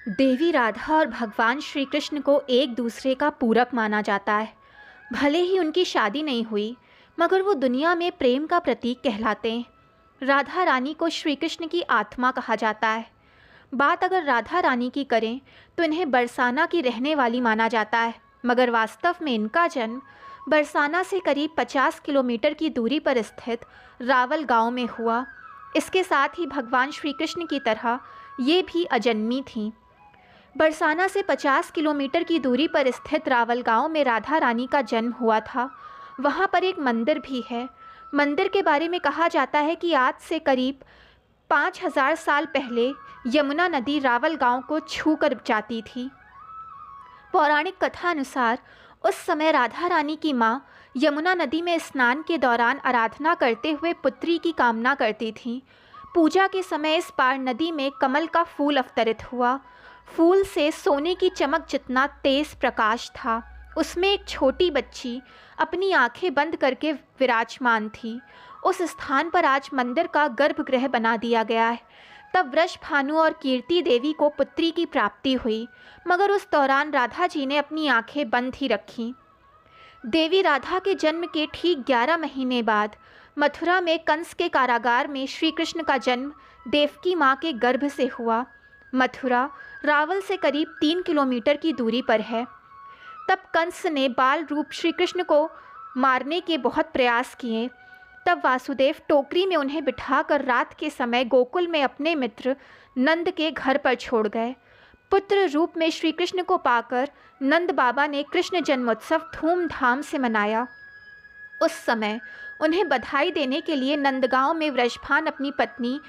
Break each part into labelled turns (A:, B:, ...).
A: देवी राधा और भगवान श्री कृष्ण को एक दूसरे का पूरक माना जाता है। भले ही उनकी शादी नहीं हुई, मगर वो दुनिया में प्रेम का प्रतीक कहलाते हैं। राधा रानी को श्री कृष्ण की आत्मा कहा जाता है। बात अगर राधा रानी की करें तो इन्हें बरसाना की रहने वाली माना जाता है, मगर वास्तव में इनका जन्म बरसाना से करीब 50 किलोमीटर की दूरी पर स्थित रावल गांव में हुआ। इसके साथ ही भगवान श्री कृष्ण की तरह ये भी अजन्मी थीं। बरसाना से 50 किलोमीटर की दूरी पर स्थित रावल गांव में राधा रानी का जन्म हुआ था। वहां पर एक मंदिर भी है। मंदिर के बारे में कहा जाता है कि आज से करीब 5000 साल पहले यमुना नदी रावल गांव को छू कर जाती थी। पौराणिक कथा अनुसार उस समय राधा रानी की मां यमुना नदी में स्नान के दौरान आराधना करते हुए पुत्री की कामना करती थीं। पूजा के समय इस पार नदी में कमल का फूल अवतरित हुआ। फूल से सोने की चमक जितना तेज प्रकाश था। उसमें एक छोटी बच्ची अपनी आंखें बंद करके विराजमान थी। उस स्थान पर आज मंदिर का गर्भगृह बना दिया गया है। तब वृषभानु और कीर्ति देवी को पुत्री की प्राप्ति हुई, मगर उस दौरान राधा जी ने अपनी आंखें बंद ही रखीं। देवी राधा के जन्म के ठीक 11 महीने बाद मथुरा में कंस के कारागार में श्री कृष्ण का जन्म देवकी माँ के गर्भ से हुआ। मथुरा रावल से करीब 3 किलोमीटर की दूरी पर है। तब कंस ने बाल रूप श्री कृष्ण को मारने के बहुत प्रयास किए। तब वासुदेव टोकरी में उन्हें बिठाकर रात के समय गोकुल में अपने मित्र नंद के घर पर छोड़ गए। पुत्र रूप में श्री कृष्ण को पाकर नंद बाबा ने कृष्ण जन्मोत्सव धूमधाम से मनाया। उस समय उन्हें बधाई देने के लिए नंदगांव में वृषभान अपनी पत्नी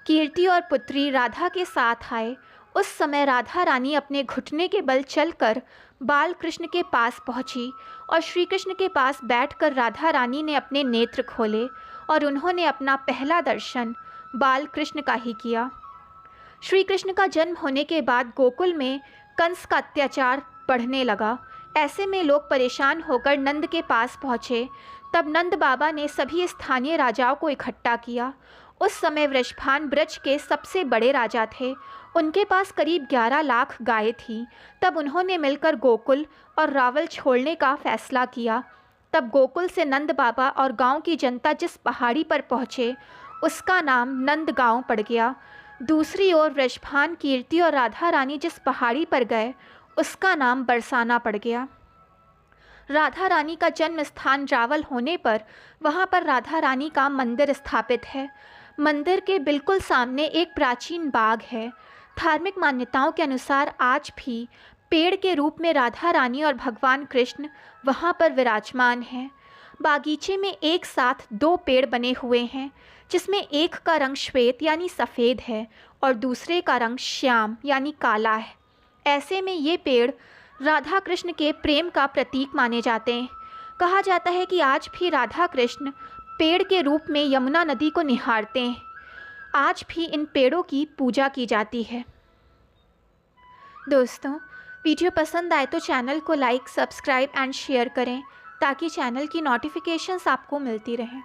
A: कीर्ति और पुत्री राधा के साथ आए। उस समय राधा रानी अपने घुटने के बल चलकर बाल कृष्ण के पास पहुंची और श्री कृष्ण के पास बैठकर राधा रानी ने अपने नेत्र खोले और उन्होंने अपना पहला दर्शन बाल कृष्ण का ही किया। श्री कृष्ण का जन्म होने के बाद गोकुल में कंस का अत्याचार बढ़ने लगा। ऐसे में लोग परेशान होकर नंद के पास पहुँचे। तब नंद बाबा ने सभी स्थानीय राजाओं को इकट्ठा किया। उस समय वृषभान ब्रज के सबसे बड़े राजा थे। उनके पास करीब 11 लाख गायें थीं। तब उन्होंने मिलकर गोकुल और रावल छोड़ने का फैसला किया। तब गोकुल से नंद बाबा और गांव की जनता जिस पहाड़ी पर पहुँचे उसका नाम नंद गांव पड़ गया। दूसरी ओर वृषभान, कीर्ति और राधा रानी जिस पहाड़ी पर गए उसका नाम बरसाना पड़ गया। राधा रानी का जन्म स्थान रावल होने पर वहाँ पर राधा रानी का मंदिर स्थापित है। मंदिर के बिल्कुल सामने एक प्राचीन बाग है। धार्मिक मान्यताओं के अनुसार आज भी पेड़ के रूप में राधा रानी और भगवान कृष्ण वहाँ पर विराजमान हैं। बागीचे में एक साथ 2 पेड़ बने हुए हैं, जिसमें एक का रंग श्वेत यानी सफ़ेद है और दूसरे का रंग श्याम यानी काला है। ऐसे में ये पेड़ राधा कृष्ण के प्रेम का प्रतीक माने जाते हैं। कहा जाता है कि आज भी राधा कृष्ण पेड़ के रूप में यमुना नदी को निहारते हैं। आज भी इन पेड़ों की पूजा की जाती है। दोस्तों, वीडियो पसंद आए तो चैनल को लाइक, सब्सक्राइब एंड शेयर करें ताकि चैनल की नोटिफिकेशंस आपको मिलती रहें।